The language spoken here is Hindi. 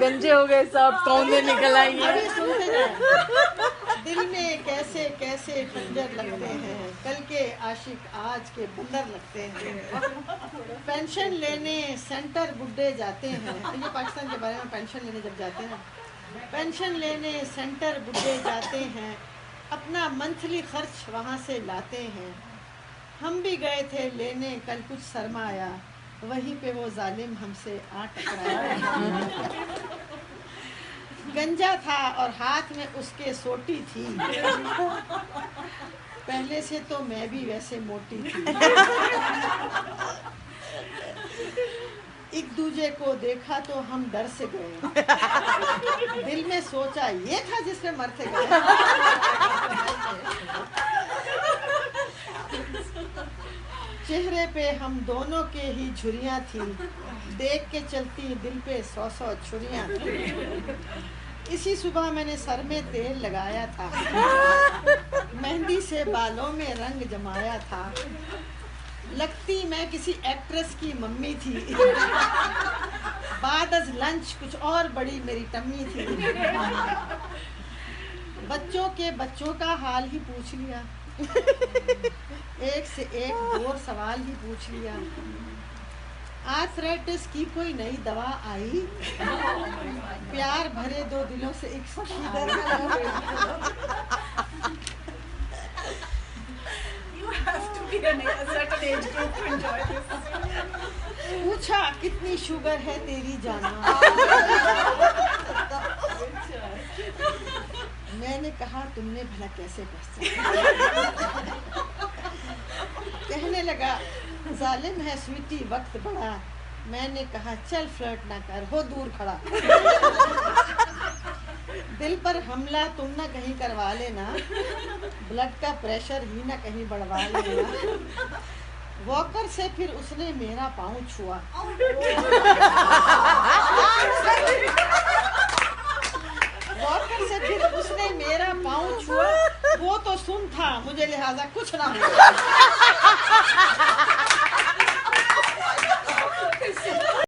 गंजे हो गए सब, तौंदे निकल आएंगे। अभी सुनते जाए। दिल में कैसे कैसे खंजर लगते हैं, कल के आशिक आज के बंदर लगते हैं। पेंशन लेने सेंटर बुड्ढे जाते हैं, ये पाकिस्तान के बारे में, पेंशन लेने जब जाते हैं, पेंशन लेने सेंटर बुड्ढे जाते हैं, अपना मंथली खर्च वहाँ से लाते हैं। हम भी गए थे लेने कल कुछ सरमाया, वहीं पे वो जालिम हमसे आ टकराया। गंजा था और हाथ में उसके सोटी थी, पहले से तो मैं भी वैसे मोटी थी। एक दूजे को देखा तो हम डर से गए, दिल में सोचा ये था जिसमें मरते गए। चेहरे पे हम दोनों के ही झुर्रियाँ थी, देख के चलती दिल पे 100 छुरियाँ थी। इसी सुबह मैंने सर में तेल लगाया था, मेहंदी से बालों में रंग जमाया था, लगती मैं किसी एक्ट्रेस की मम्मी थी। बाद अज लंच कुछ और बड़ी मेरी टम्मी थी। बच्चों के बच्चों का हाल ही पूछ लिया, एक से एक और सवाल ही पूछ लिया। आर्थराइटिस की कोई नई दवा आई, प्यार भरे दो दिलों से एक किधर पूछा कितनी शुगर है तेरी जाना। मैंने कहा तुमने भला कैसे पहचाना। कहने लगा जालिम है स्वीटी वक्त बड़ा, मैंने कहा चल फ्लर्ट ना कर, हो दूर खड़ा। दिल पर हमला तुम ना कहीं करवा लेना, ब्लड का प्रेशर ही ना कहीं बढ़वा लेना। वॉकर से फिर उसने मेरा पाँव छुआ, वॉकर से फिर उसने मेरा पाँव छुआ, वो तो सुन था मुझे लिहाजा कुछ ना हुआ।